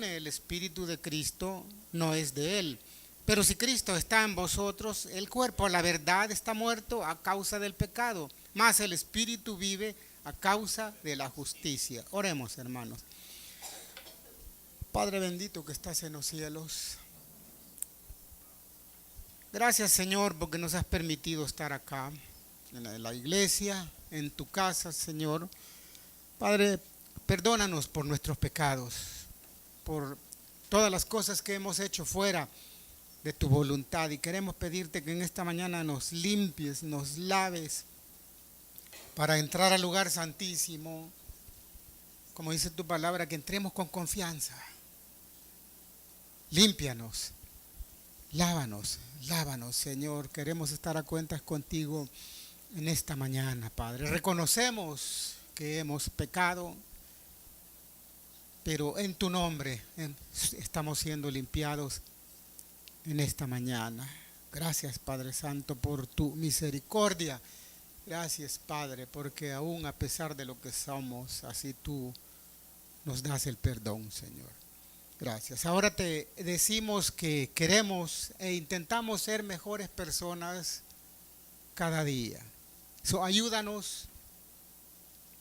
el Espíritu de Cristo, no es de él. Pero si Cristo está en vosotros, el cuerpo, la verdad, está muerto a causa del pecado, mas el Espíritu vive a causa de la justicia. Oremos, hermanos. Padre bendito que estás en los cielos, gracias, Señor, porque nos has permitido estar acá, en la iglesia, en tu casa, Señor. Padre, perdónanos por nuestros pecados, por todas las cosas que hemos hecho fuera de tu voluntad, y queremos pedirte que en esta mañana nos limpies, nos laves para entrar al lugar santísimo, como dice tu palabra, que entremos con confianza. Límpianos, lávanos, lávanos, Señor. Queremos estar a cuentas contigo en esta mañana, Padre. Reconocemos que hemos pecado, pero en tu nombre estamos siendo limpiados en esta mañana. Gracias, Padre Santo, por tu misericordia. Gracias, Padre, porque aún a pesar de lo que somos, así tú nos das el perdón, Señor. Gracias. Ahora te decimos que queremos e intentamos ser mejores personas cada día. Ayúdanos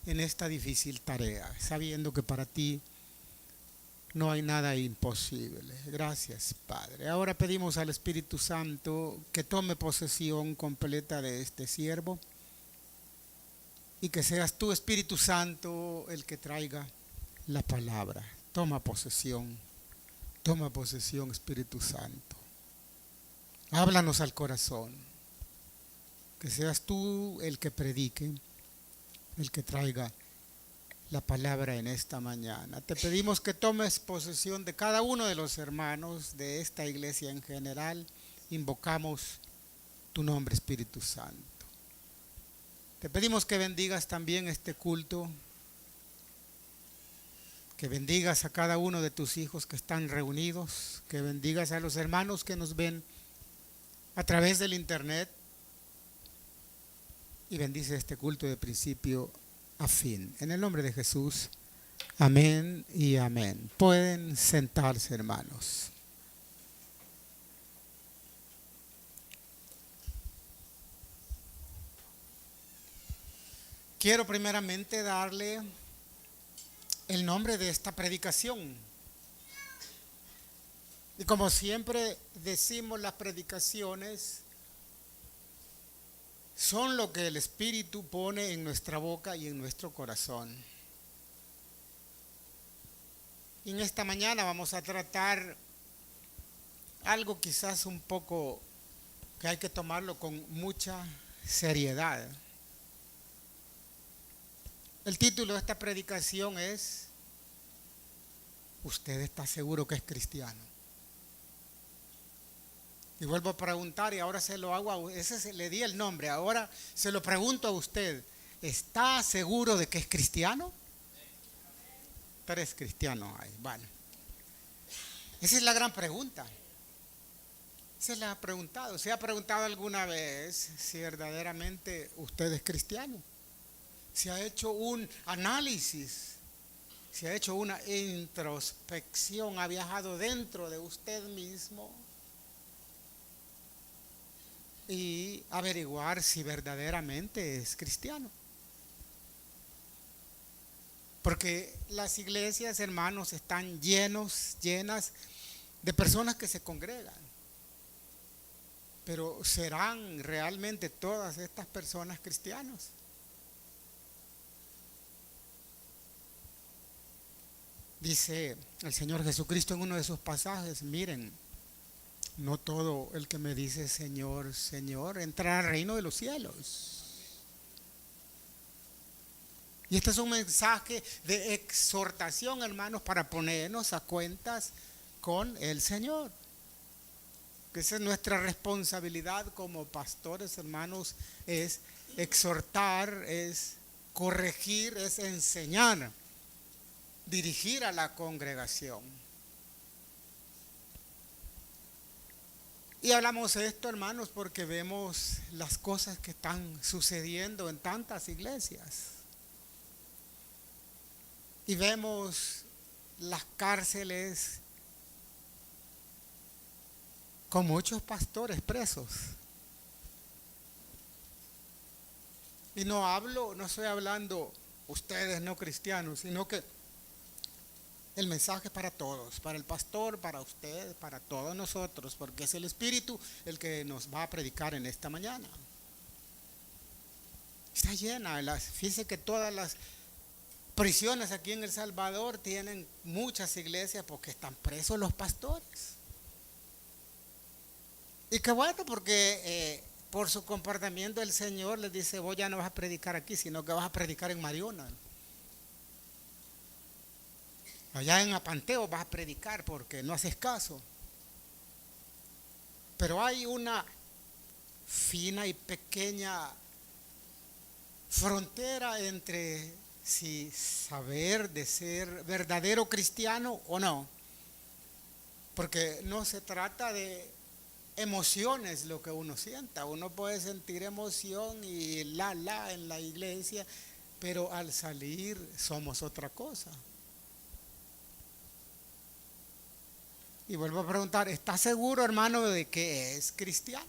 en esta difícil tarea, sabiendo que para ti no hay nada imposible. Gracias, Padre. Ahora pedimos al Espíritu Santo que tome posesión completa de este siervo y que seas tú, Espíritu Santo, el que traiga la palabra. Toma posesión, Espíritu Santo. Háblanos al corazón. Que seas tú el que predique, el que traiga la palabra en esta mañana. Te pedimos que tomes posesión de cada uno de los hermanos de esta iglesia en general. Invocamos tu nombre, Espíritu Santo. Te pedimos que bendigas también este culto, que bendigas a cada uno de tus hijos que están reunidos, que bendigas a los hermanos que nos ven a través del internet, y bendice este culto de principio a fin. En el nombre de Jesús, amén y amén. Pueden sentarse, hermanos. Quiero primeramente darle el nombre de esta predicación. Y como siempre decimos, las predicaciones son lo que el Espíritu pone en nuestra boca y en nuestro corazón. Y en esta mañana vamos a tratar algo quizás un poco que hay que tomarlo con mucha seriedad. El título de esta predicación es: ¿usted está seguro que es cristiano? Y vuelvo a preguntar, y ahora se lo hago le di el nombre, ahora se lo pregunto a usted: ¿está seguro de que es cristiano? 3 cristianos hay, bueno. Esa es la gran pregunta. Se la ha preguntado. ¿Se ha preguntado alguna vez si verdaderamente usted es cristiano? ¿Se ha hecho un análisis? ¿Se ha hecho una introspección? ¿Ha viajado dentro de usted mismo y averiguar si verdaderamente es cristiano? Porque las iglesias, hermanos, están llenas de personas que se congregan. Pero ¿serán realmente todas estas personas cristianos? Dice el Señor Jesucristo en uno de sus pasajes: miren, no todo el que me dice Señor, Señor, entrará al reino de los cielos. Y este es un mensaje de exhortación, hermanos, para ponernos a cuentas con el Señor. Que esa es nuestra responsabilidad como pastores, hermanos, es exhortar, es corregir, es enseñar, dirigir a la congregación. Y hablamos de esto, hermanos, porque vemos las cosas que están sucediendo en tantas iglesias. Y vemos las cárceles con muchos pastores presos. Y no estoy hablando ustedes no cristianos, sino que el mensaje es para todos, para el pastor, para usted, para todos nosotros, porque es el Espíritu el que nos va a predicar en esta mañana. Está llena, fíjese que todas las prisiones aquí en El Salvador tienen muchas iglesias porque están presos los pastores. Y qué bueno, porque por su comportamiento el Señor les dice: vos ya no vas a predicar aquí, sino que vas a predicar en Mariona. Allá en Apanteo vas a predicar porque no haces caso. Pero hay una fina y pequeña frontera entre si saber de ser verdadero cristiano o no. Porque no se trata de emociones lo que uno sienta. Uno puede sentir emoción y en la iglesia, pero al salir somos otra cosa. Y vuelvo a preguntar: ¿está seguro, hermano, de que es cristiano?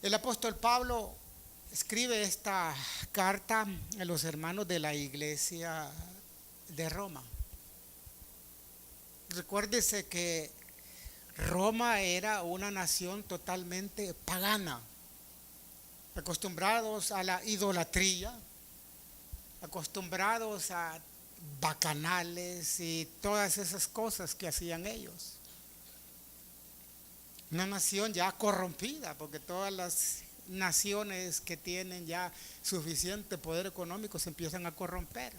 El apóstol Pablo escribe esta carta a los hermanos de la iglesia de Roma. Recuérdese que Roma era una nación totalmente pagana, acostumbrados a la idolatría, acostumbrados a bacanales y todas esas cosas que hacían ellos. Una nación ya corrompida, porque todas las naciones que tienen ya suficiente poder económico se empiezan a corromper.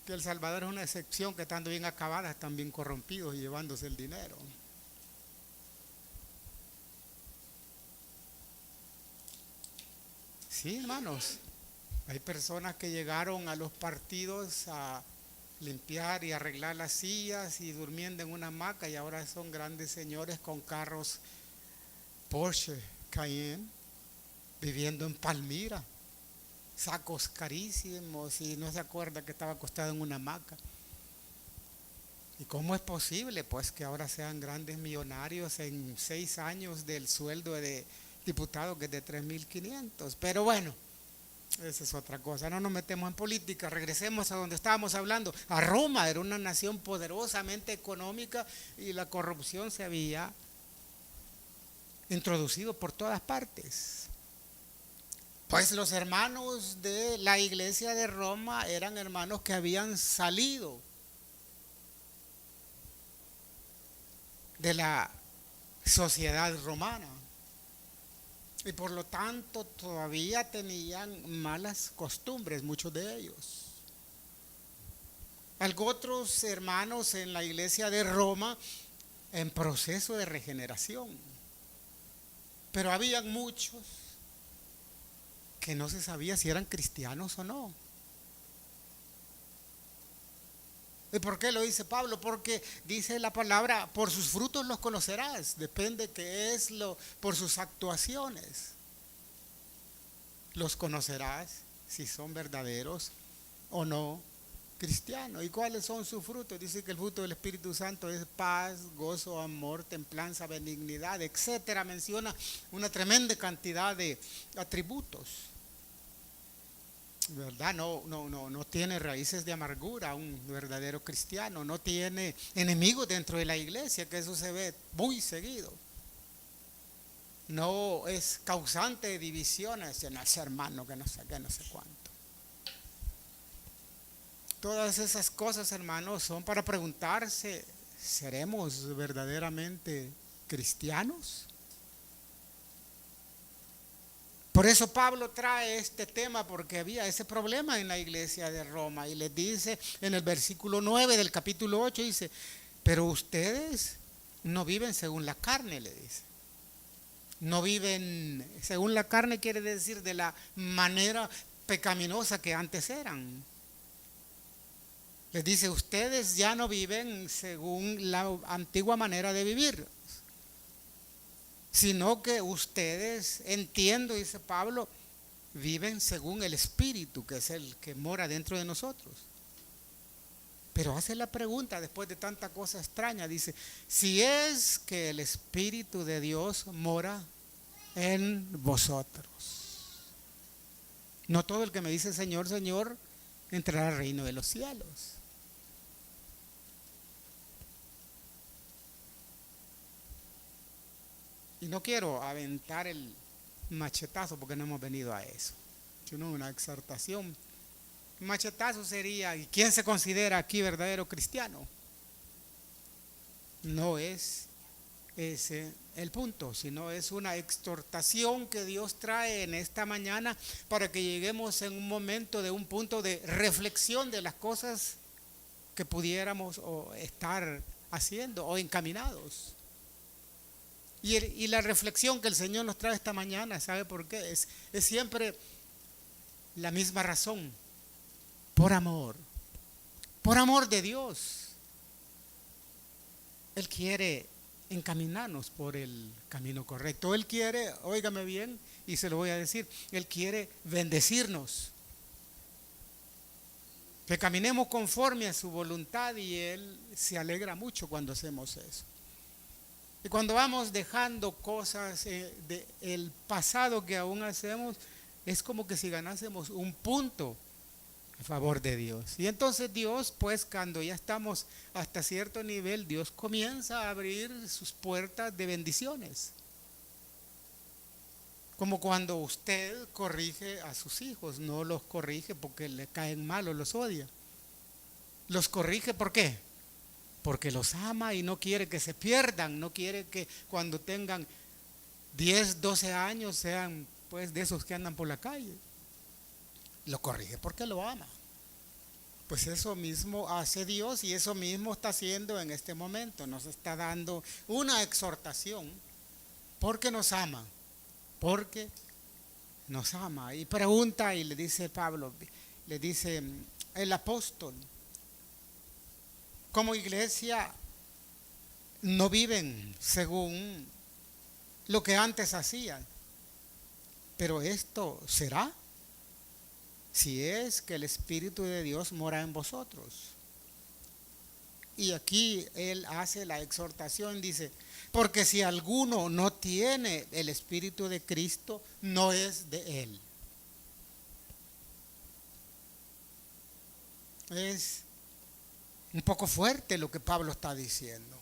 Que El Salvador es una excepción, que estando bien acabadas están bien corrompidos y llevándose el dinero. Sí, hermanos, hay personas que llegaron a los partidos a limpiar y arreglar las sillas y durmiendo en una hamaca, y ahora son grandes señores con carros Porsche Cayenne, viviendo en Palmira, sacos carísimos, y no se acuerda que estaba acostado en una hamaca. ¿Y cómo es posible? Pues que ahora sean grandes millonarios en 6 años del sueldo de diputado, que es de 3.500. Pero bueno, esa es otra cosa. No nos metemos en política. Regresemos a donde estábamos hablando. A Roma era una nación poderosamente económica y la corrupción se había introducido por todas partes. Pues los hermanos de la iglesia de Roma eran hermanos que habían salido de la sociedad romana y por lo tanto todavía tenían malas costumbres, muchos de ellos. Otros hermanos en la iglesia de Roma en proceso de regeneración, pero habían muchos que no se sabía si eran cristianos o no. ¿Y por qué lo dice Pablo? Porque dice la palabra: por sus frutos los conocerás. Depende qué es por sus actuaciones. Los conocerás si son verdaderos o no cristianos. ¿Y cuáles son sus frutos? Dice que el fruto del Espíritu Santo es paz, gozo, amor, templanza, benignidad, etcétera. Menciona una tremenda cantidad de atributos. ¿Verdad? No tiene raíces de amargura un verdadero cristiano, no tiene enemigos dentro de la iglesia, que eso se ve muy seguido. No es causante de divisiones, no es hermano que no sé qué, no sé cuánto. Todas esas cosas, hermanos, son para preguntarse: ¿seremos verdaderamente cristianos? Por eso Pablo trae este tema, porque había ese problema en la iglesia de Roma, y les dice en el versículo 9 del capítulo 8, dice: pero ustedes no viven según la carne, le dice. No viven según la carne, quiere decir de la manera pecaminosa que antes eran. Les dice: ustedes ya no viven según la antigua manera de vivir, sino que ustedes, entiendo, dice Pablo, viven según el Espíritu, que es el que mora dentro de nosotros. Pero hace la pregunta después de tanta cosa extraña, dice, si es que el Espíritu de Dios mora en vosotros. No todo el que me dice Señor, Señor, entrará al reino de los cielos. Y no quiero aventar el machetazo porque no hemos venido a eso, sino una exhortación. Machetazo sería, ¿y quién se considera aquí verdadero cristiano? No es ese el punto, sino es una exhortación que Dios trae en esta mañana para que lleguemos en un momento de un punto de reflexión de las cosas que pudiéramos estar haciendo o encaminados. Y la reflexión que el Señor nos trae esta mañana, ¿sabe por qué? Es siempre la misma razón. Por amor de Dios. Él quiere encaminarnos por el camino correcto. Él quiere, óigame bien, y se lo voy a decir, Él quiere bendecirnos. Que caminemos conforme a su voluntad y Él se alegra mucho cuando hacemos eso. Y cuando vamos dejando cosas del pasado que aún hacemos, es como que si ganásemos un punto a favor de Dios. Y entonces Dios, pues cuando ya estamos hasta cierto nivel, Dios comienza a abrir sus puertas de bendiciones. Como cuando usted corrige a sus hijos, no los corrige porque le caen mal o los odia. Los corrige ¿por qué? Porque los ama y no quiere que se pierdan, no quiere que cuando tengan 10, 12 años sean pues de esos que andan por la calle. Lo corrige porque lo ama. Pues eso mismo hace Dios y eso mismo está haciendo en este momento. Nos está dando una exhortación porque nos ama. Porque nos ama. Y pregunta y le dice Pablo, le dice el apóstol, como iglesia no viven según lo que antes hacían. Pero esto será si es que el Espíritu de Dios mora en vosotros. Y aquí él hace la exhortación, dice, porque si alguno no tiene el Espíritu de Cristo, no es de él. Es un poco fuerte lo que Pablo está diciendo.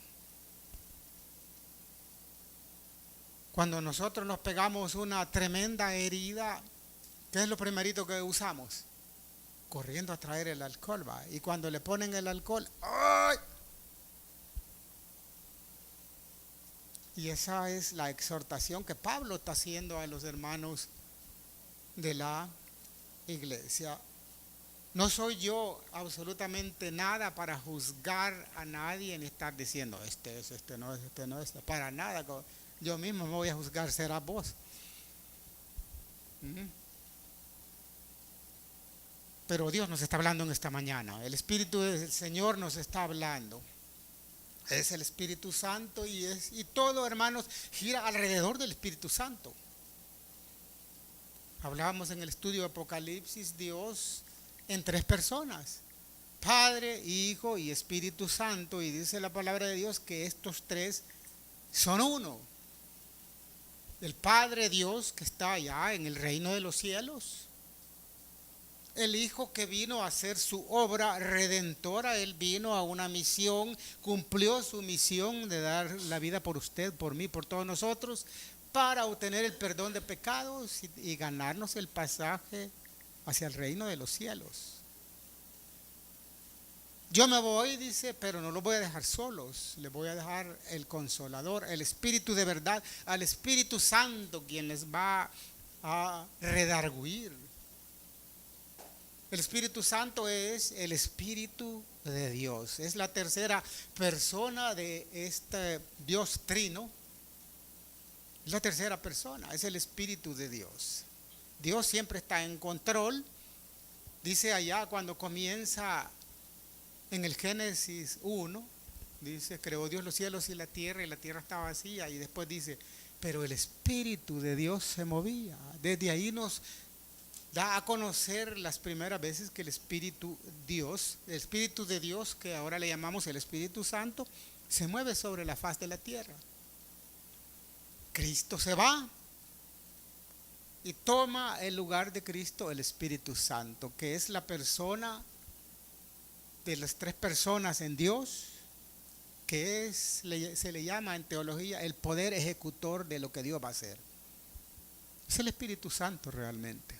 Cuando nosotros nos pegamos una tremenda herida, ¿qué es lo primerito que usamos? Corriendo a traer el alcohol, ¿va? Y cuando le ponen el alcohol, ¡ay! Y esa es la exhortación que Pablo está haciendo a los hermanos de la iglesia. No soy yo absolutamente nada para juzgar a nadie ni estar diciendo este no es, para nada. Yo mismo me voy a juzgar, será vos. Pero Dios nos está hablando en esta mañana. El Espíritu del Señor nos está hablando. Es el Espíritu Santo y todo, hermanos, gira alrededor del Espíritu Santo. Hablábamos en el estudio de Apocalipsis, Dios en 3 personas, Padre, Hijo y Espíritu Santo, y dice la palabra de Dios que estos 3 son uno. El Padre Dios que está allá en el reino de los cielos, el Hijo que vino a hacer su obra redentora, Él vino a una misión, cumplió su misión de dar la vida por usted, por mí, por todos nosotros, para obtener el perdón de pecados y ganarnos el pasaje hacia el reino de los cielos. Yo me voy, dice, pero no los voy a dejar solos, les voy a dejar el Consolador, el Espíritu de verdad, al Espíritu Santo, quien les va a redarguir. El Espíritu Santo es el Espíritu de Dios, es la tercera persona de este Dios trino, es la tercera persona, es el Espíritu de Dios. Dios siempre está en control. Dice allá cuando comienza en el Génesis 1, dice, creó Dios los cielos y la tierra estaba vacía, y después dice, pero el Espíritu de Dios se movía. Desde ahí nos da a conocer las primeras veces que el Espíritu de Dios, que ahora le llamamos el Espíritu Santo, se mueve sobre la faz de la tierra. Cristo se va y toma el lugar de Cristo el Espíritu Santo, que es la persona de las tres personas en Dios, que se le llama en teología el poder ejecutor de lo que Dios va a hacer. Es el Espíritu Santo realmente.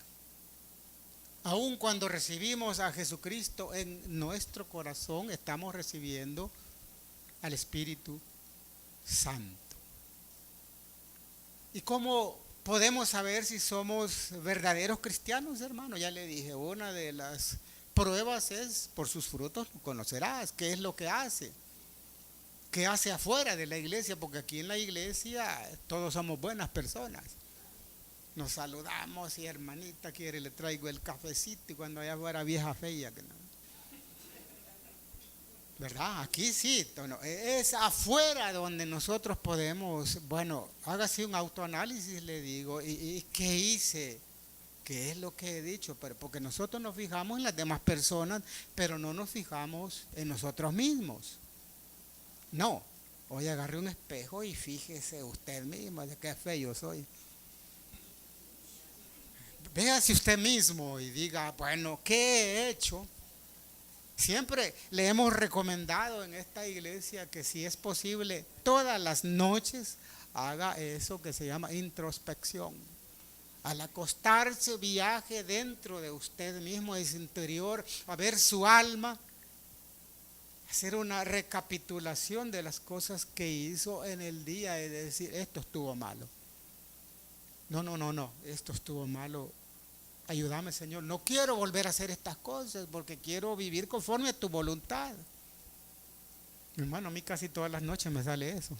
Aun cuando recibimos a Jesucristo en nuestro corazón, estamos recibiendo al Espíritu Santo. ¿Y cómo podemos saber si somos verdaderos cristianos, hermano? Ya le dije, una de las pruebas es por sus frutos conocerás qué es lo que hace. ¿Qué hace afuera de la iglesia? Porque aquí en la iglesia todos somos buenas personas. Nos saludamos y hermanita quiere, le traigo el cafecito, y cuando allá fuera vieja fea. ¿Verdad? Aquí sí, es afuera donde nosotros podemos, bueno, hágase un autoanálisis, le digo, y ¿qué hice? ¿Qué es lo que he dicho? Porque nosotros nos fijamos en las demás personas, pero no nos fijamos en nosotros mismos. No, hoy agarre un espejo y fíjese usted mismo de qué feo soy. Véase usted mismo y diga, bueno, ¿qué he hecho? Siempre le hemos recomendado en esta iglesia que si es posible, todas las noches haga eso que se llama introspección. Al acostarse, viaje dentro de usted mismo, en su interior, a ver su alma, hacer una recapitulación de las cosas que hizo en el día y decir, esto estuvo malo. No, esto estuvo malo. Ayúdame, Señor, no quiero volver a hacer estas cosas porque quiero vivir conforme a tu voluntad. Mi hermano, a mí casi todas las noches me sale eso.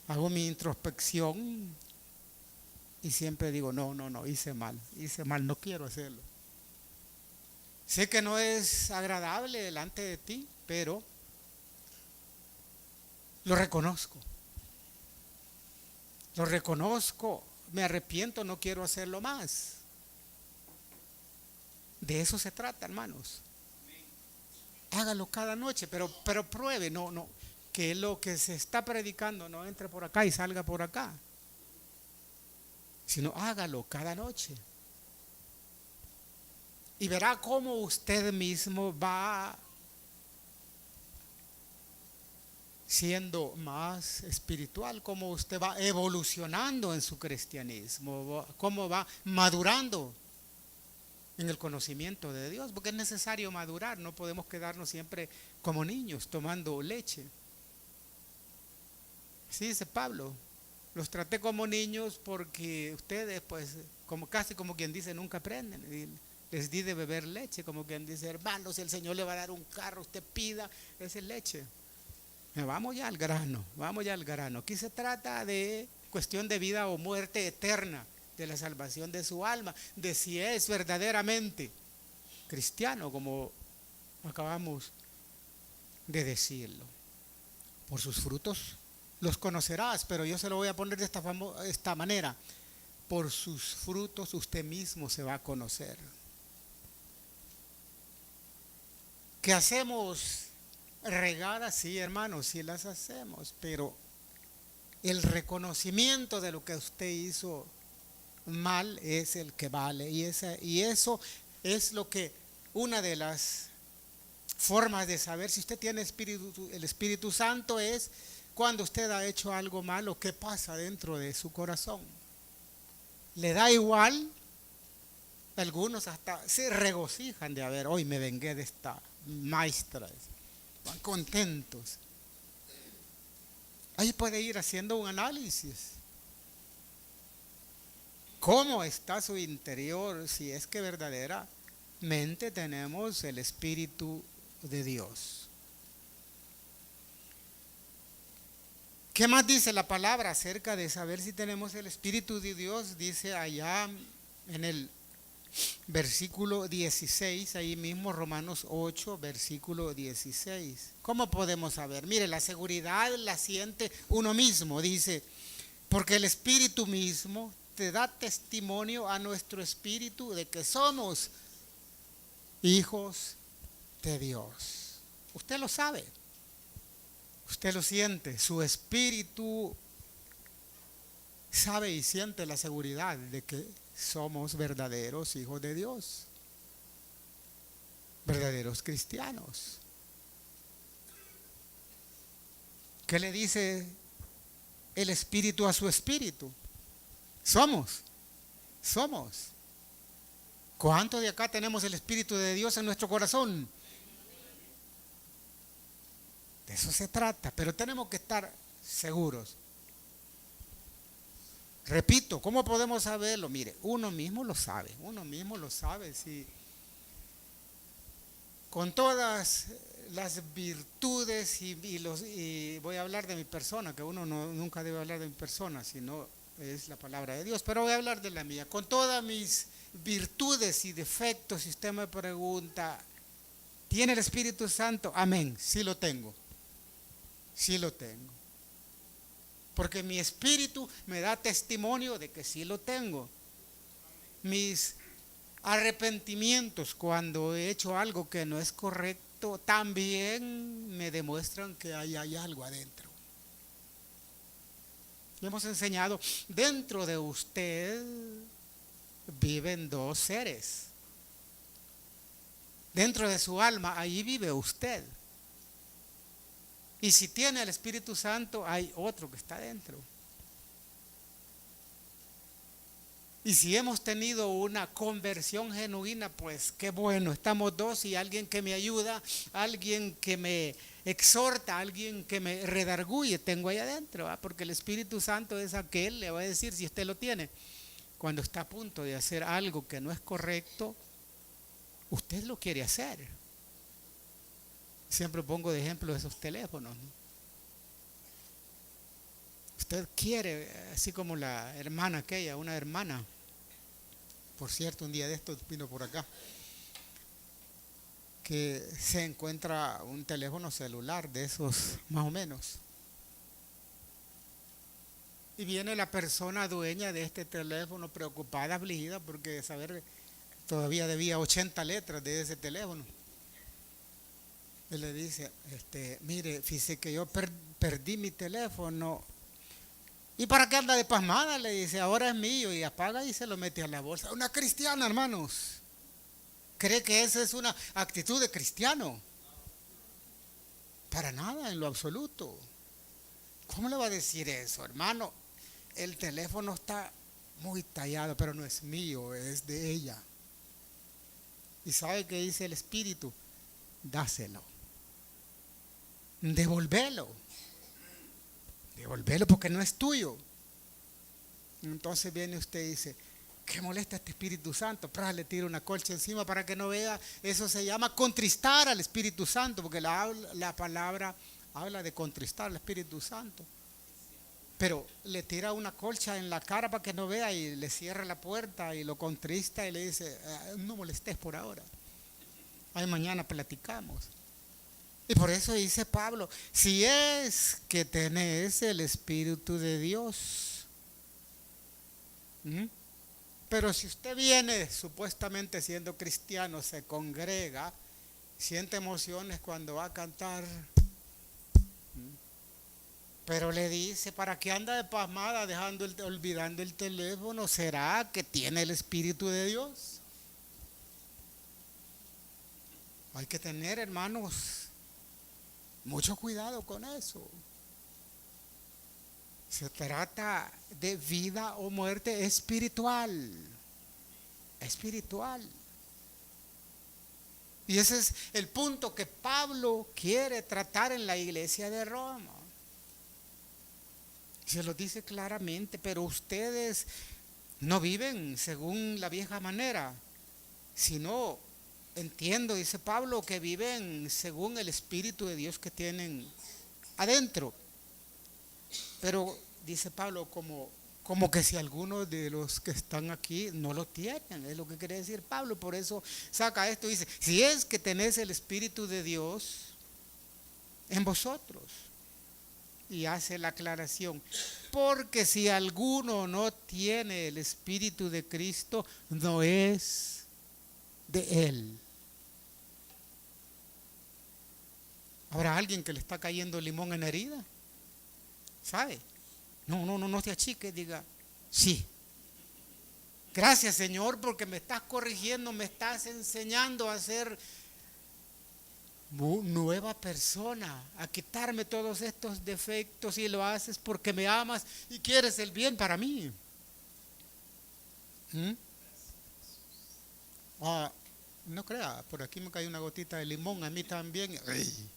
Hago mi introspección y siempre digo, no, hice mal, no quiero hacerlo. Sé que no es agradable delante de ti, pero lo reconozco. Me arrepiento, no quiero hacerlo más. De eso se trata, hermanos. Hágalo cada noche, pero pruebe, no, que lo que se está predicando no entre por acá y salga por acá, sino hágalo cada noche. Y verá cómo usted mismo va siendo más espiritual, cómo usted va evolucionando en su cristianismo, cómo va madurando en el conocimiento de Dios, porque es necesario madurar, no podemos quedarnos siempre como niños tomando leche. Sí, dice Pablo, los traté como niños porque ustedes, pues, casi como quien dice, nunca aprenden. Y les di de beber leche, como quien dice, hermanos, si el Señor le va a dar un carro, usted pida, esa es leche. Vamos ya al grano. Aquí se trata de cuestión de vida o muerte eterna, de la salvación de su alma, de si es verdaderamente cristiano, como acabamos de decirlo. Por sus frutos los conocerás, pero yo se lo voy a poner de esta manera. Por sus frutos usted mismo se va a conocer. ¿Qué hacemos? Regadas, sí, hermanos, sí las hacemos, pero el reconocimiento de lo que usted hizo mal es el que vale, y eso es lo que una de las formas de saber si usted tiene el Espíritu Santo es cuando usted ha hecho algo malo, ¿qué pasa dentro de su corazón? ¿Le da igual? Algunos hasta se regocijan de haber, hoy me vengué de esta maestra, van contentos. Ahí puede ir haciendo un análisis. ¿Cómo está su interior? Si es que verdaderamente tenemos el Espíritu de Dios. ¿Qué más dice la palabra acerca de saber si tenemos el Espíritu de Dios? Dice allá en el versículo 16, ahí mismo Romanos 8, versículo 16. ¿Cómo podemos saber? Mire, la seguridad la siente uno mismo, dice, porque el Espíritu mismo te da testimonio a nuestro espíritu de que somos hijos de Dios. Usted lo sabe, usted lo siente, su espíritu sabe y siente la seguridad de que somos verdaderos hijos de Dios, verdaderos cristianos. ¿Qué le dice el espíritu a su espíritu? Somos. ¿Cuántos de acá tenemos el Espíritu de Dios en nuestro corazón? De eso se trata, pero tenemos que estar seguros. Repito, ¿cómo podemos saberlo? Mire, uno mismo lo sabe, sí. Con todas las virtudes y voy a hablar de mi persona, que uno nunca debe hablar de mi persona, sino es la palabra de Dios, pero voy a hablar de la mía. Con todas mis virtudes y defectos, si usted me pregunta, ¿tiene el Espíritu Santo? Amén, sí lo tengo. Porque mi espíritu me da testimonio de que sí lo tengo. Mis arrepentimientos cuando he hecho algo que no es correcto también me demuestran que hay algo adentro. Hemos enseñado, dentro de usted viven dos seres. Dentro de su alma, ahí vive usted. Y si tiene el Espíritu Santo, hay otro que está dentro. Y si hemos tenido una conversión genuina, pues qué bueno, estamos dos y alguien que me ayuda, alguien que me exhorta, alguien que me redarguye, tengo ahí adentro, porque el Espíritu Santo es aquel, le va a decir si usted lo tiene, cuando está a punto de hacer algo que no es correcto, usted lo quiere hacer. Siempre pongo de ejemplo esos teléfonos, ¿no? Usted quiere, así como la hermana aquella, una hermana, por cierto, un día de estos vino por acá, que se encuentra un teléfono celular de esos más o menos. Y viene la persona dueña de este teléfono preocupada, afligida, porque saber todavía debía 80 letras de ese teléfono. Él le dice, mire, fíjese que yo perdí mi teléfono. ¿Y para qué anda de pasmada? Le dice, ahora es mío, y apaga y se lo mete a la bolsa. Una cristiana, hermanos. ¿Cree que esa es una actitud de cristiano? Para nada, en lo absoluto. ¿Cómo le va a decir eso, hermano? El teléfono está muy tallado, pero no es mío, es de ella. ¿Y sabe qué dice el Espíritu? Dáselo. Devolvelo porque no es tuyo. Entonces viene usted y dice, ¿qué molesta este Espíritu Santo? Le tira una colcha encima para que no vea. Eso se llama contristar al Espíritu Santo, porque la palabra habla de contristar al Espíritu Santo. Pero le tira una colcha en la cara para que no vea y le cierra la puerta y lo contrista y le dice, no molestes por ahora. Ahí mañana platicamos. Y por eso dice Pablo, si es que tenés el Espíritu de Dios. Pero si usted viene supuestamente siendo cristiano, se congrega, siente emociones cuando va a cantar, pero le dice, ¿para qué anda de pasmada olvidando el teléfono? ¿Será que tiene el Espíritu de Dios? Hay que tener, hermanos, mucho cuidado con eso. Se trata de vida o muerte espiritual. Y ese es el punto que Pablo quiere tratar en la iglesia de Roma. Se lo dice claramente, pero ustedes no viven según la vieja manera, sino, entiendo, dice Pablo, que viven según el Espíritu de Dios que tienen adentro. Pero dice Pablo, como que si algunos de los que están aquí no lo tienen, es lo que quiere decir Pablo. Por eso saca esto y dice, si es que tenés el Espíritu de Dios en vosotros. y hace la aclaración, porque si alguno no tiene el Espíritu de Cristo, no es de Él. ¿Habrá alguien que le está cayendo limón en la herida? ¿Sabe? No te achique, diga, sí. Gracias, Señor, porque me estás corrigiendo, me estás enseñando a ser nueva persona, a quitarme todos estos defectos, y lo haces porque me amas y quieres el bien para mí. No crea, por aquí me cae una gotita de limón, a mí también. Ay,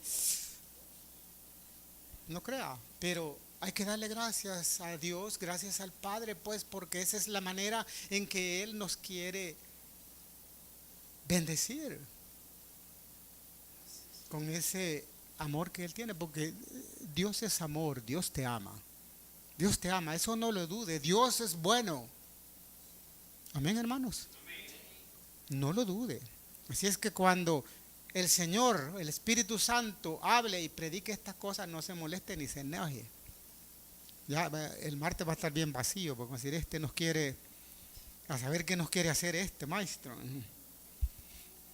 no crea, pero hay que darle gracias a Dios, gracias al Padre, pues, porque esa es la manera en que Él nos quiere bendecir, con ese amor que Él tiene, porque Dios es amor, Dios te ama. Dios te ama, eso no lo dude, Dios es bueno. Amén, hermanos. No lo dude. Así es que cuando el Señor, el Espíritu Santo, hable y predique estas cosas, no se moleste ni se enoje. Ya el martes va a estar bien vacío, porque decir, este nos quiere, a saber qué nos quiere hacer este maestro.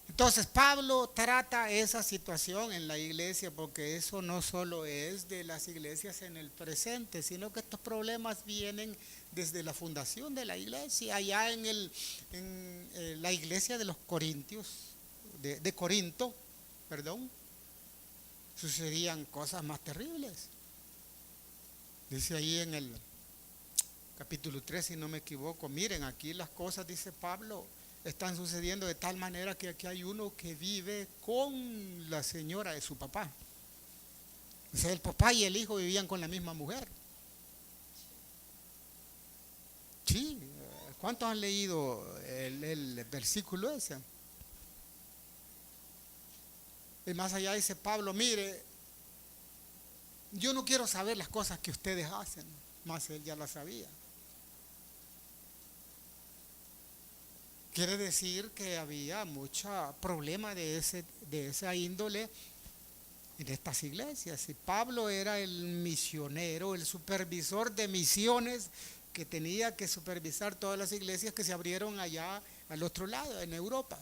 Entonces Pablo trata esa situación en la iglesia, porque eso no solo es de las iglesias en el presente, sino que estos problemas vienen desde la fundación de la iglesia, allá en la iglesia de los Corintios, de Corinto, perdón, sucedían cosas más terribles. Dice ahí en el capítulo 3, si no me equivoco, miren, aquí las cosas, dice Pablo, están sucediendo de tal manera que aquí hay uno que vive con la señora de su papá. O sea, el papá y el hijo vivían con la misma mujer. Sí, ¿cuántos han leído el versículo ese? Y más allá dice Pablo, mire, yo no quiero saber las cosas que ustedes hacen, más él ya las sabía. Quiere decir que había mucho problema de esa índole en estas iglesias. Y Pablo era el misionero, el supervisor de misiones, que tenía que supervisar todas las iglesias que se abrieron allá al otro lado, en Europa.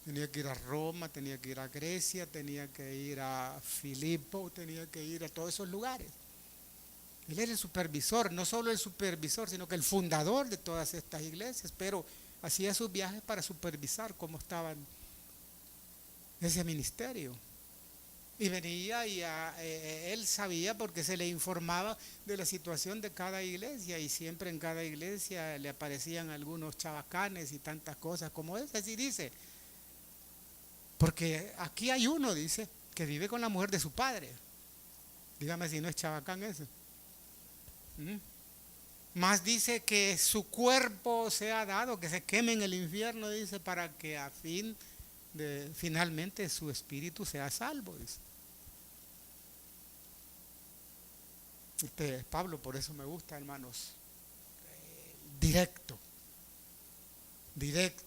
Tenía que ir a Roma, tenía que ir a Grecia, tenía que ir a Filipo, tenía que ir a todos esos lugares. Él era el supervisor, no solo el supervisor, sino que el fundador de todas estas iglesias, pero hacía sus viajes para supervisar cómo estaban ese ministerio. Y venía y él sabía, porque se le informaba de la situación de cada iglesia, y siempre en cada iglesia le aparecían algunos chabacanes y tantas cosas como esa. Así dice, porque aquí hay uno, dice, que vive con la mujer de su padre. Dígame si no es chabacán ese. Más dice que su cuerpo sea dado, que se queme en el infierno, dice, para que a fin de finalmente su espíritu sea salvo, dice. Pablo, por eso me gusta, hermanos, directo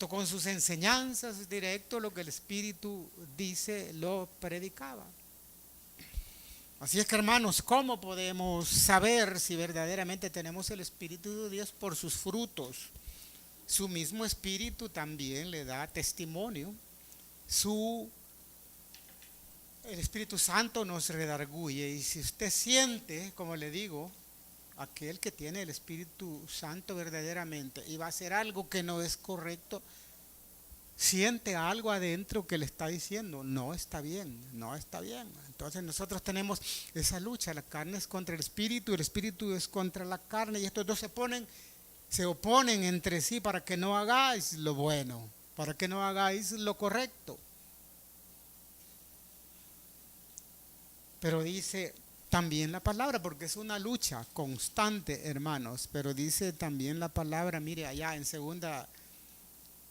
con sus enseñanzas, directo lo que el Espíritu dice, lo predicaba. Así es que, hermanos, ¿cómo podemos saber si verdaderamente tenemos el Espíritu de Dios? Por sus frutos. Su mismo Espíritu también le da testimonio. El Espíritu Santo nos redarguye, y si usted siente, como le digo, aquel que tiene el Espíritu Santo verdaderamente y va a hacer algo que no es correcto, siente algo adentro que le está diciendo, no está bien, no está bien. Entonces nosotros tenemos esa lucha, la carne es contra el espíritu es contra la carne, y estos dos se oponen entre sí para que no hagáis lo bueno, para que no hagáis lo correcto. Pero dice también la palabra, porque es una lucha constante, hermanos, pero dice también la palabra, mire allá en segunda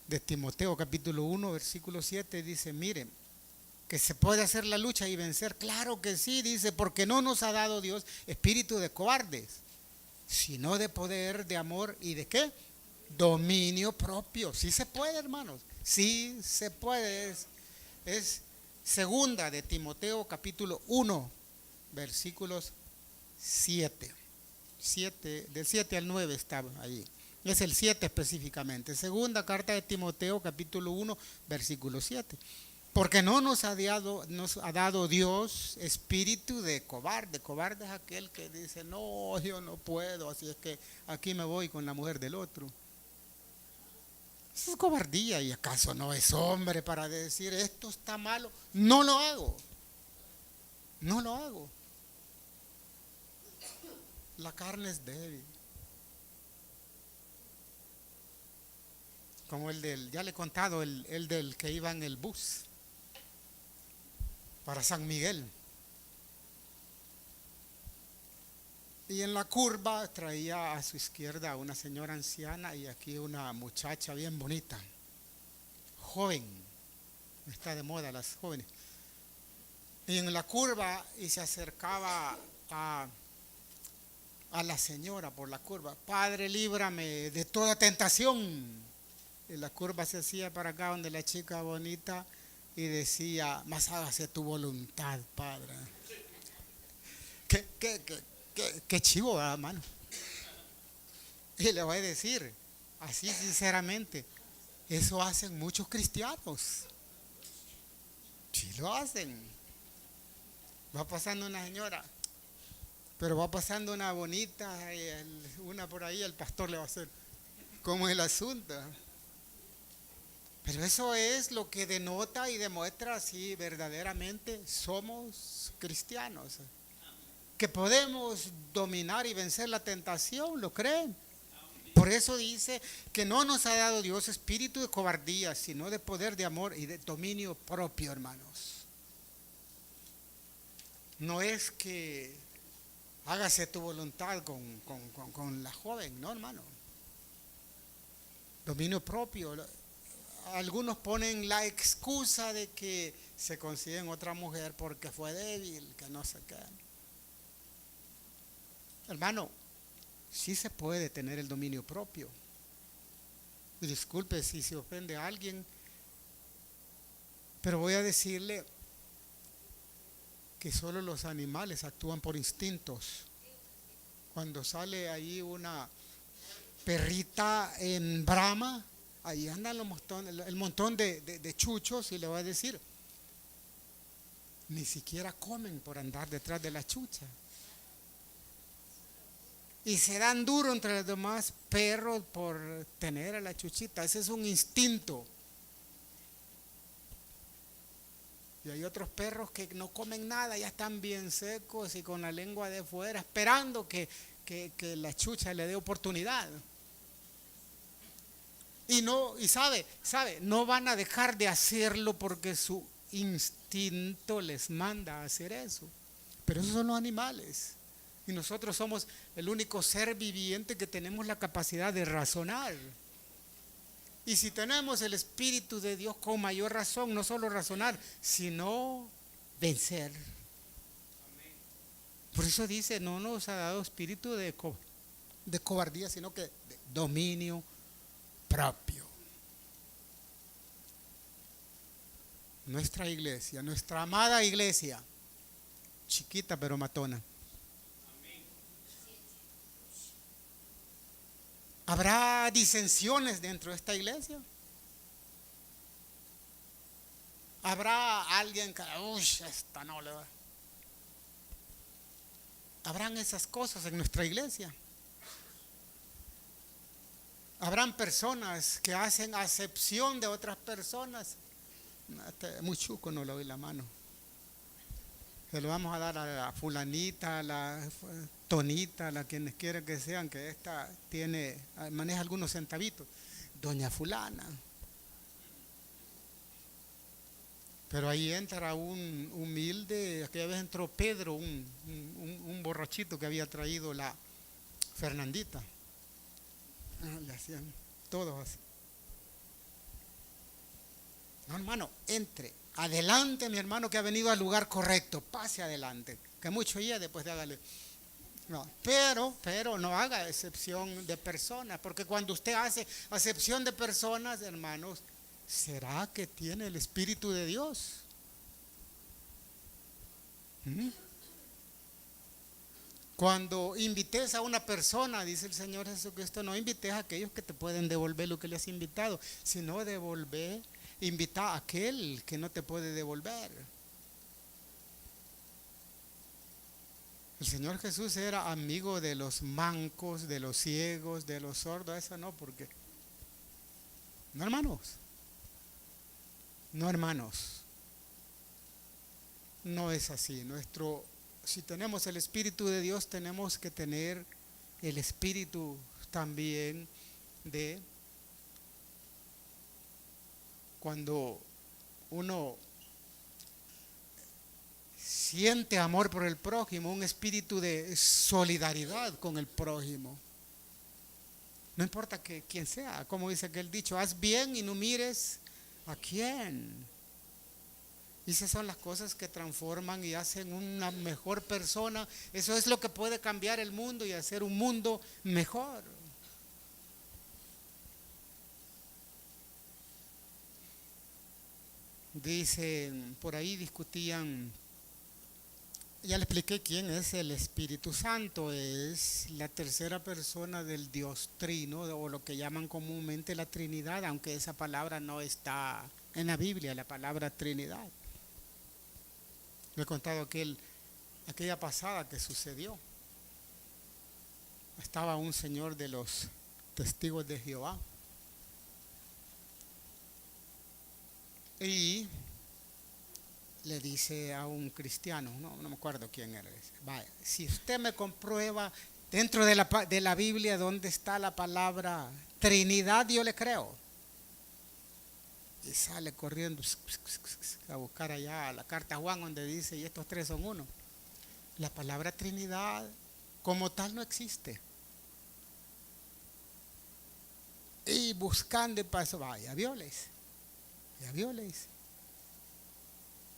de Timoteo capítulo 1 versículo 7 dice, miren, que se puede hacer la lucha y vencer. Claro que sí, dice, porque no nos ha dado Dios espíritu de cobardes, sino de poder, de amor y de ¿qué? Dominio propio. Sí se puede, hermanos, sí se puede. Es segunda de Timoteo capítulo 1 versículos 7. Del 7 al 9 está ahí. Es el 7 específicamente. Segunda carta de Timoteo, capítulo 1, versículo 7. Porque no nos ha dado Dios espíritu de cobarde. Cobarde es aquel que dice, no, yo no puedo, así es que aquí me voy con la mujer del otro. Eso es cobardía. ¿Y acaso no es hombre para decir, esto está malo? No lo hago. No lo hago. La carne es débil. Como ya le he contado, el del que iba en el bus para San Miguel. Y en la curva traía a su izquierda a una señora anciana y aquí una muchacha bien bonita, joven. Está de moda las jóvenes. Y en la curva y se acercaba a la señora por la curva. Padre, líbrame de toda tentación. Y la curva se hacía para acá donde la chica bonita y decía, más hágase tu voluntad, Padre. Qué chivo, hermano. Y le voy a decir, así sinceramente, eso hacen muchos cristianos. Sí lo hacen. Va pasando una señora, pero va pasando una bonita, y una por ahí, el pastor le va a hacer, ¿cómo es el asunto? Pero eso es lo que denota y demuestra si verdaderamente somos cristianos. Que podemos dominar y vencer la tentación, ¿lo creen? Por eso dice que no nos ha dado Dios espíritu de cobardía, sino de poder, de amor y de dominio propio, hermanos. No es que hágase tu voluntad con la joven, no, hermano. Dominio propio. Algunos ponen la excusa de que se consiguen otra mujer porque fue débil, que no sé qué. Hermano, sí se puede tener el dominio propio. Y disculpe si se ofende a alguien, pero voy a decirle que solo los animales actúan por instintos. Cuando sale ahí una perrita en brama, ahí andan el montón de chuchos, y le voy a decir, ni siquiera comen por andar detrás de la chucha. Y se dan duro entre los demás perros por tener a la chuchita. Ese es un instinto. Y hay otros perros que no comen nada, ya están bien secos y con la lengua de fuera, esperando que la chucha le dé oportunidad. Y sabe, no van a dejar de hacerlo porque su instinto les manda a hacer eso. Pero esos son los animales. Y nosotros somos el único ser viviente que tenemos la capacidad de razonar. Y si tenemos el Espíritu de Dios, con mayor razón, no solo razonar, sino vencer. Por eso dice, no nos ha dado espíritu de cobardía, sino que de dominio propio. Nuestra iglesia, nuestra amada iglesia, chiquita pero matona. ¿Habrá disensiones dentro de esta iglesia? ¿Habrá alguien que, esta no le va? ¿Habrán esas cosas en nuestra iglesia? ¿Habrán personas que hacen acepción de otras personas? Muy chuco, no le doy la mano. Se lo vamos a dar a la fulanita, a la tonita, a la quienes quieran que sean, que esta maneja algunos centavitos. Doña fulana. Pero ahí entra un humilde, aquella vez entró Pedro, un borrachito que había traído la Fernandita. Le hacían todos así. No, hermano, entre. Adelante, mi hermano, que ha venido al lugar correcto. Pase adelante. Que mucho ya después de hágale. No, pero no haga excepción de personas, porque cuando usted hace acepción de personas, hermanos, ¿será que tiene el Espíritu de Dios? Cuando invites a una persona, dice el Señor Jesucristo, no invites a aquellos que te pueden devolver lo que le has invitado, sino invita a aquel que no te puede devolver. El Señor Jesús era amigo de los mancos, de los ciegos, de los sordos. Eso no, porque no, hermanos. No, hermanos. No es así. Si tenemos el Espíritu de Dios, tenemos que tener el Espíritu también de cuando uno siente amor por el prójimo, un espíritu de solidaridad con el prójimo. No importa quién sea, como dice aquel dicho, haz bien y no mires a quién. Y esas son las cosas que transforman y hacen una mejor persona. Eso es lo que puede cambiar el mundo y hacer un mundo mejor. Dicen, por ahí discutían, ya le expliqué quién es el Espíritu Santo. Es la tercera persona del Dios Trino, o lo que llaman comúnmente la Trinidad, aunque esa palabra no está en la Biblia, la palabra Trinidad. Le he contado aquella pasada que sucedió. Estaba un señor de los testigos de Jehová y le dice a un cristiano, no me acuerdo quién era, dice, vaya, si usted me comprueba dentro de la Biblia donde está la palabra Trinidad, yo le creo. Y sale corriendo a buscar allá la carta a Juan donde dice, y estos tres son uno. La palabra Trinidad como tal no existe. Y buscando el paso, ya violes.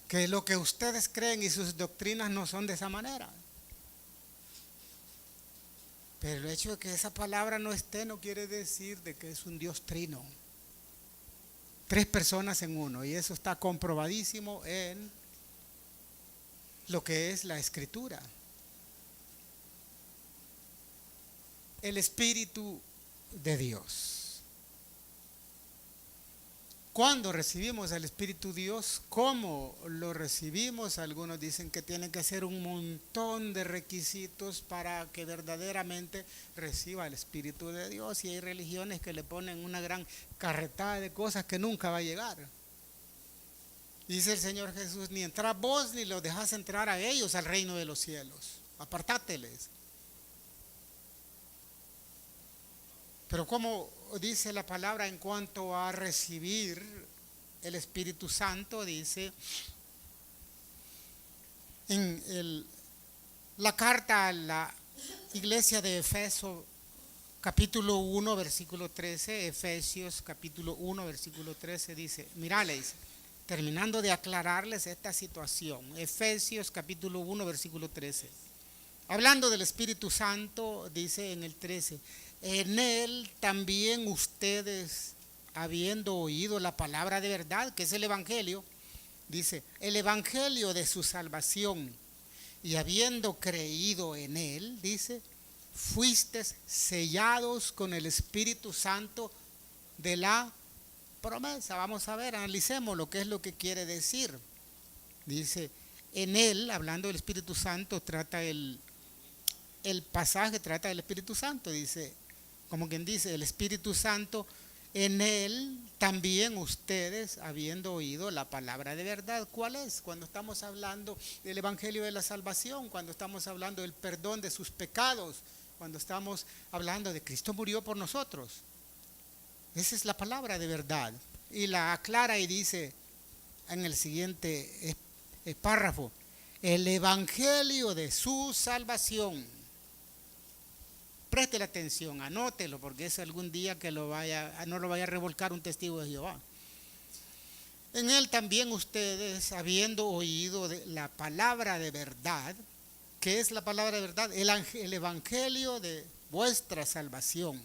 Que lo que ustedes creen y sus doctrinas no son de esa manera. Pero el hecho de que esa palabra no esté no quiere decir de que es un Dios trino. Tres personas en uno, y eso está comprobadísimo en lo que es la Escritura. El Espíritu de Dios. Cuando recibimos al Espíritu de Dios, ¿cómo lo recibimos? Algunos dicen que tienen que hacer un montón de requisitos para que verdaderamente reciba el Espíritu de Dios, y hay religiones que le ponen una gran carretada de cosas que nunca va a llegar. Dice el Señor Jesús, ni entrar vos ni los dejás entrar a ellos al reino de los cielos, apartáteles. Pero como dice la palabra en cuanto a recibir el Espíritu Santo, dice en la carta a la iglesia de Efesios capítulo 1 versículo 13, Efesios capítulo 1 versículo 13 dice, mirá, le dice, terminando de aclararles esta situación, Efesios capítulo 1 versículo 13, hablando del Espíritu Santo, dice en el 13, en él también ustedes, habiendo oído la palabra de verdad, que es el Evangelio, dice, el Evangelio de su salvación, y habiendo creído en él, dice, fuisteis sellados con el Espíritu Santo de la promesa. Vamos a ver, analicemos lo que es lo que quiere decir. Dice, en él, hablando del Espíritu Santo, trata el pasaje, trata del Espíritu Santo, dice, como quien dice, el Espíritu Santo, en él también ustedes, habiendo oído la palabra de verdad. ¿Cuál es? Cuando estamos hablando del Evangelio de la salvación, cuando estamos hablando del perdón de sus pecados, cuando estamos hablando de Cristo murió por nosotros. Esa es la palabra de verdad. Y la aclara y dice en el siguiente párrafo, el Evangelio de su salvación. Preste la atención, anótelo, porque es algún día que no lo vaya a revolcar un testigo de Jehová. En él también ustedes, habiendo oído la palabra de verdad, ¿qué es la palabra de verdad? El Evangelio de vuestra salvación.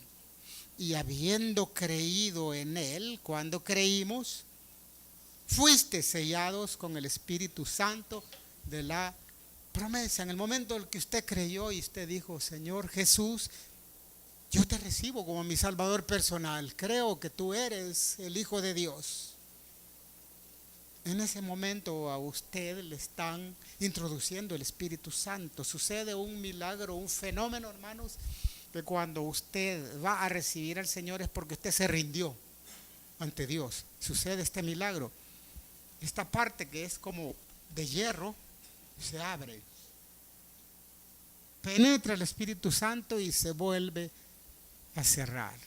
Y habiendo creído en él, cuando creímos, fuiste sellados con el Espíritu Santo de la promesa, en el momento en que usted creyó y usted dijo, Señor Jesús, yo te recibo como mi Salvador personal, creo que tú eres el Hijo de Dios. En ese momento a usted le están introduciendo el Espíritu Santo. Sucede un milagro, un fenómeno, hermanos, que cuando usted va a recibir al Señor es porque usted se rindió ante Dios. Sucede este milagro. Esta parte que es como de hierro se abre. Penetra el Espíritu Santo y se vuelve a cerrar.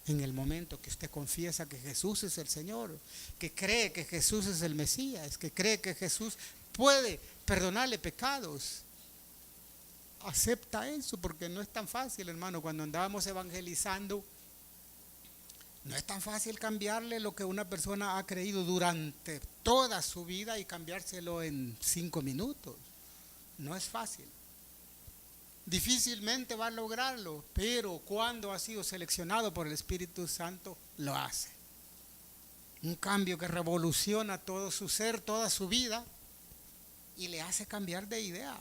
En el momento que usted confiesa que Jesús es el Señor, que cree que Jesús es el Mesías, que cree que Jesús puede perdonarle pecados, acepta eso, porque no es tan fácil, hermano. Cuando andábamos evangelizando, no es tan fácil cambiarle lo que una persona ha creído durante toda su vida y cambiárselo en 5 minutos. No es fácil. Difícilmente va a lograrlo, pero cuando ha sido seleccionado por el Espíritu Santo, lo hace. Un cambio que revoluciona todo su ser, toda su vida, y le hace cambiar de idea,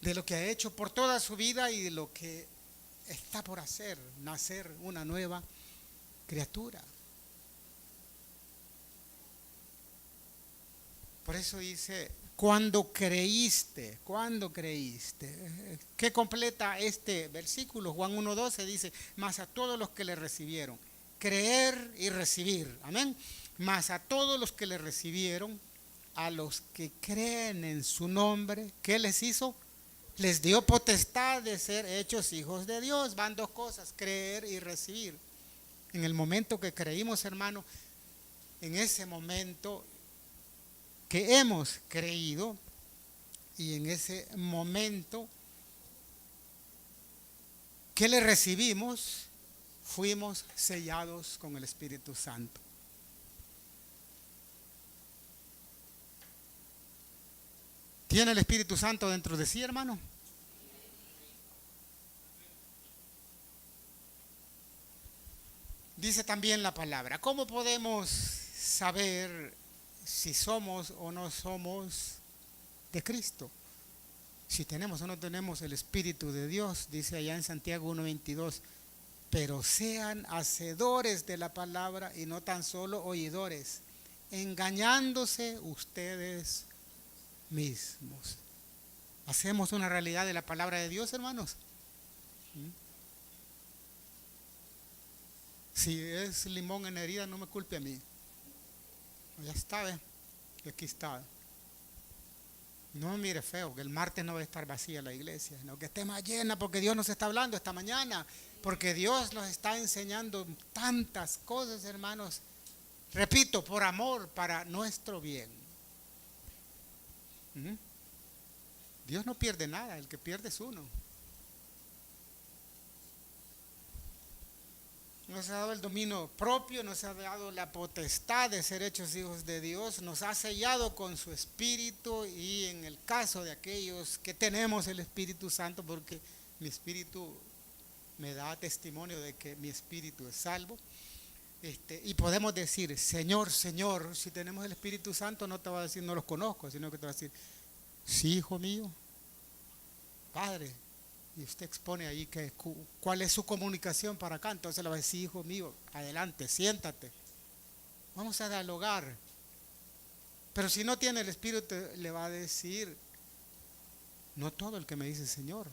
de lo que ha hecho por toda su vida y de lo que está por hacer, nacer una nueva criatura. Por eso dice, cuando creíste, ¿qué completa este versículo? Juan 1:12 dice, mas a todos los que le recibieron, creer y recibir, amén, mas a todos los que le recibieron, a los que creen en su nombre, ¿qué les hizo? Les dio potestad de ser hechos hijos de Dios. Van 2 cosas, creer y recibir. En el momento que creímos, hermano, en ese momento que hemos creído, y en ese momento que le recibimos, fuimos sellados con el Espíritu Santo. ¿Tiene el Espíritu Santo dentro de sí, hermano? Dice también la palabra, ¿cómo podemos saber si somos o no somos de Cristo? Si tenemos o no tenemos el Espíritu de Dios, dice allá en Santiago 1:22, pero sean hacedores de la palabra y no tan solo oidores, engañándose ustedes mismos. ¿Hacemos una realidad de la palabra de Dios, hermanos? Si es limón en herida, no me culpe a mí. Ya está, ¿eh? Y aquí está. No me mire feo, que el martes no va a estar vacía la iglesia, sino que esté más llena, porque Dios nos está hablando esta mañana, porque Dios nos está enseñando tantas cosas, hermanos. Repito, por amor, para nuestro bien. Dios no pierde nada, el que pierde es uno. Nos ha dado el dominio propio, nos ha dado la potestad de ser hechos hijos de Dios, nos ha sellado con su Espíritu, y en el caso de aquellos que tenemos el Espíritu Santo, porque mi espíritu me da testimonio de que mi espíritu es salvo, y podemos decir, Señor, Señor, si tenemos el Espíritu Santo no te va a decir no los conozco, sino que te va a decir, sí, hijo mío, Padre. Y usted expone ahí cuál es su comunicación para acá. Entonces le va a decir, hijo mío, adelante, siéntate. Vamos a dialogar. Pero si no tiene el Espíritu, le va a decir, no todo el que me dice Señor.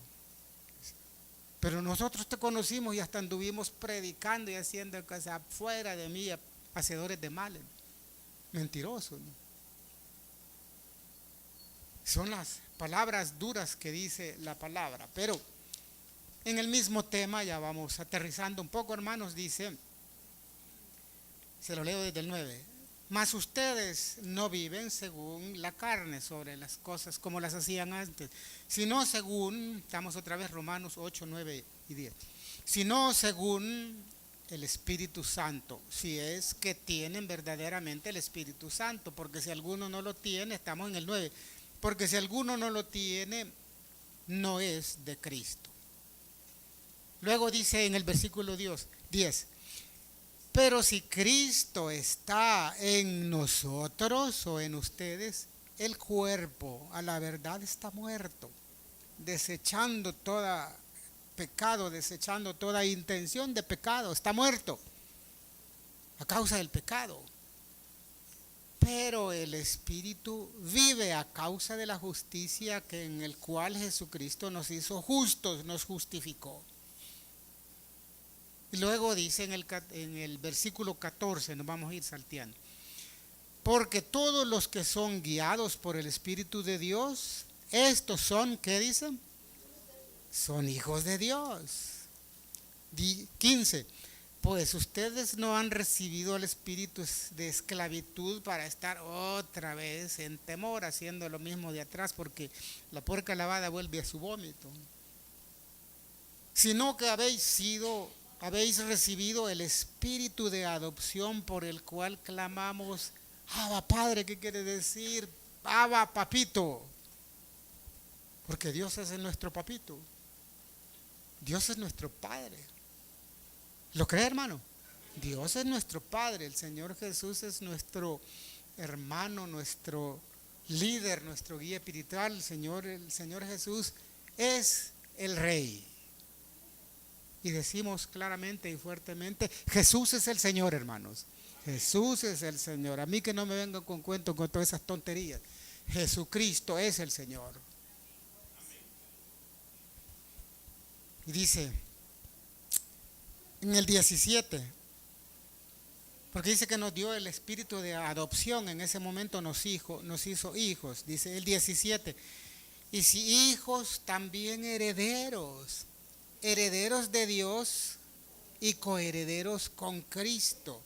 Pero nosotros te conocimos y hasta anduvimos predicando y haciendo cosas fuera de mí, hacedores de males. Mentirosos, ¿no? Son las palabras duras que dice la palabra. Pero en el mismo tema, ya vamos aterrizando un poco, hermanos, dice, se lo leo desde el 9, mas ustedes no viven según la carne, sobre las cosas como las hacían antes, sino según, estamos otra vez Romanos 8, 9 y 10, sino según el Espíritu Santo, si es que tienen verdaderamente el Espíritu Santo, porque si alguno no lo tiene, estamos en el 9, porque si alguno no lo tiene, no es de Cristo. Luego dice en el versículo 10, pero si Cristo está en nosotros o en ustedes, el cuerpo a la verdad está muerto, desechando toda pecado, desechando toda intención de pecado, está muerto a causa del pecado. Pero el espíritu vive a causa de la justicia que en el cual Jesucristo nos hizo justos, nos justificó. Y luego dice en el versículo 14, nos vamos a ir salteando. Porque todos los que son guiados por el Espíritu de Dios, estos son, ¿qué dicen? Son hijos de Dios. 15. Pues ustedes no han recibido el espíritu de esclavitud para estar otra vez en temor, haciendo lo mismo de atrás, porque la puerca lavada vuelve a su vómito. Sino que habéis recibido el espíritu de adopción por el cual clamamos, Abba Padre. ¿Qué quiere decir? Abba Papito. Porque Dios es nuestro papito. Dios es nuestro Padre. ¿Lo cree, hermano? Dios es nuestro Padre. El Señor Jesús es nuestro hermano, nuestro líder, nuestro guía espiritual. El Señor Jesús es el Rey. Y decimos claramente y fuertemente, Jesús es el Señor, hermanos. Jesús es el Señor. A mí que no me vengan con cuentos con todas esas tonterías. Jesucristo es el Señor. Y dice en el 17, porque dice que nos dio el espíritu de adopción, en ese momento nos hizo hijos, dice el 17, y si hijos, también herederos, herederos de Dios y coherederos con Cristo,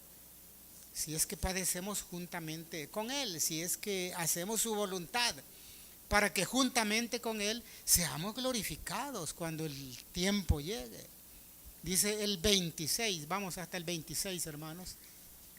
si es que padecemos juntamente con Él, si es que hacemos su voluntad, para que juntamente con Él seamos glorificados cuando el tiempo llegue. Dice el 26, vamos hasta el 26, hermanos,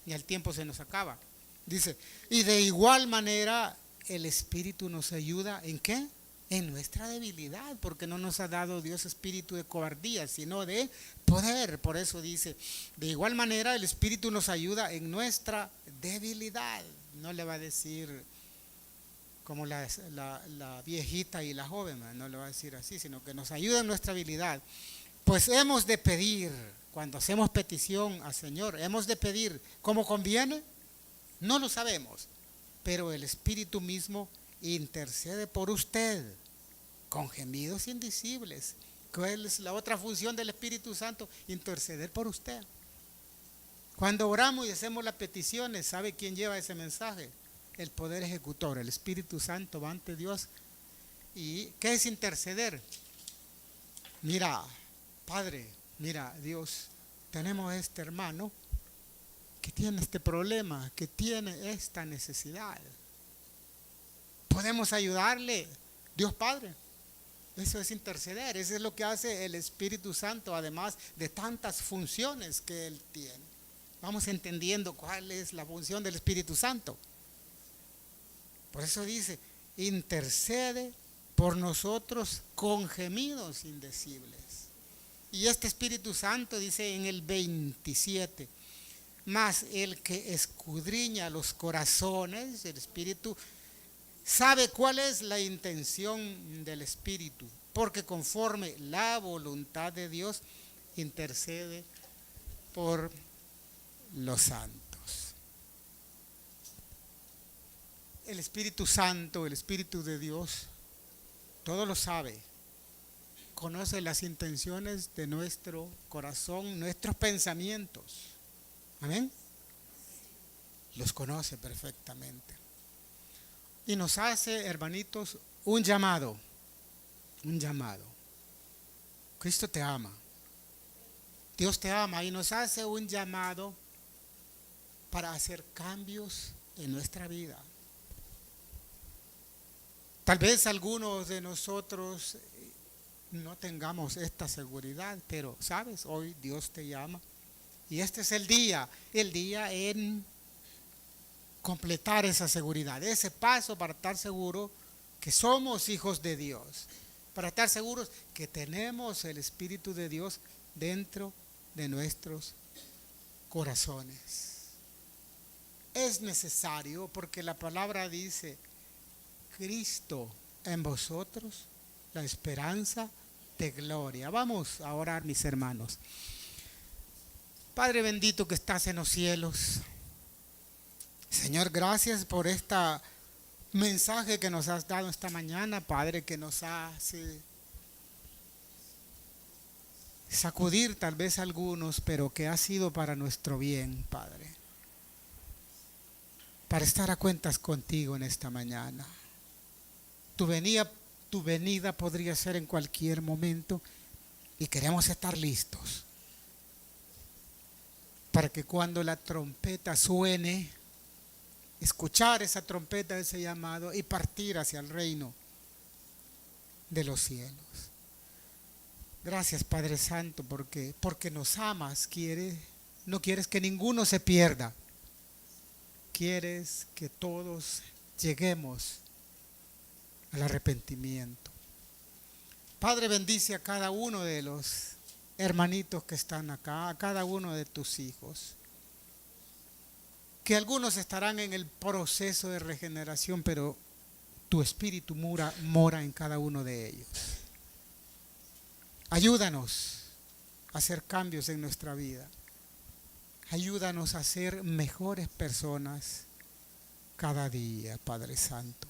y el tiempo se nos acaba. Dice, y de igual manera el Espíritu nos ayuda, ¿en qué? En nuestra debilidad, porque no nos ha dado Dios espíritu de cobardía, sino de poder. Por eso dice, de igual manera el Espíritu nos ayuda en nuestra debilidad. No le va a decir como la viejita y la joven, no le va a decir así, sino que nos ayuda en nuestra debilidad. Pues hemos de pedir, cuando hacemos petición al Señor, hemos de pedir, ¿cómo conviene? No lo sabemos, pero el Espíritu mismo intercede por usted con gemidos indecibles. ¿Cuál es la otra función del Espíritu Santo? Interceder por usted. Cuando oramos y hacemos las peticiones, ¿sabe quién lleva ese mensaje? El poder ejecutor, el Espíritu Santo va ante Dios. ¿Y qué es interceder? Mira, Padre, mira, Dios, tenemos este hermano que tiene este problema, que tiene esta necesidad. ¿Podemos ayudarle? Dios Padre. Eso es interceder, eso es lo que hace el Espíritu Santo, además de tantas funciones que Él tiene. Vamos entendiendo cuál es la función del Espíritu Santo. Por eso dice, intercede por nosotros con gemidos indecibles. Y este Espíritu Santo dice en el 27, mas el que escudriña los corazones, el Espíritu, sabe cuál es la intención del Espíritu, porque conforme la voluntad de Dios intercede por los santos. El Espíritu Santo, el Espíritu de Dios, todo lo sabe. Conoce las intenciones de nuestro corazón, nuestros pensamientos. Amén. Los conoce perfectamente. Y nos hace, hermanitos, un llamado. Un llamado. Cristo te ama. Dios te ama y nos hace un llamado para hacer cambios en nuestra vida. Tal vez algunos de nosotros no tengamos esta seguridad, pero sabes, hoy Dios te llama y este es el día en completar esa seguridad, ese paso para estar seguro que somos hijos de Dios, para estar seguros que tenemos el Espíritu de Dios dentro de nuestros corazones. Es necesario porque la palabra dice Cristo en vosotros, la esperanza de gloria. Vamos a orar, mis hermanos. Padre bendito que estás en los cielos, Señor, gracias por este mensaje que nos has dado esta mañana, Padre, que nos hace sacudir tal vez a algunos, pero que ha sido para nuestro bien, Padre, para estar a cuentas contigo en esta mañana. Tu venida podría ser en cualquier momento y queremos estar listos para que cuando la trompeta suene, escuchar esa trompeta, ese llamado y partir hacia el reino de los cielos. Gracias, Padre Santo, porque nos amas, no quieres que ninguno se pierda. Quieres que todos lleguemos al arrepentimiento. Padre, bendice a cada uno de los hermanitos que están acá, a cada uno de tus hijos. Que algunos estarán en el proceso de regeneración, pero tu espíritu mora en cada uno de ellos. Ayúdanos a hacer cambios en nuestra vida. Ayúdanos a ser mejores personas cada día, Padre Santo.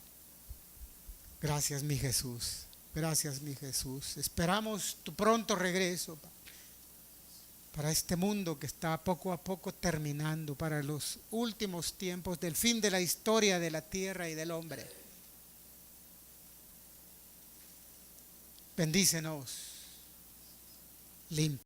Gracias, mi Jesús. Gracias, mi Jesús. Esperamos tu pronto regreso para este mundo que está poco a poco terminando, para los últimos tiempos del fin de la historia de la tierra y del hombre. Bendícenos. Limpia.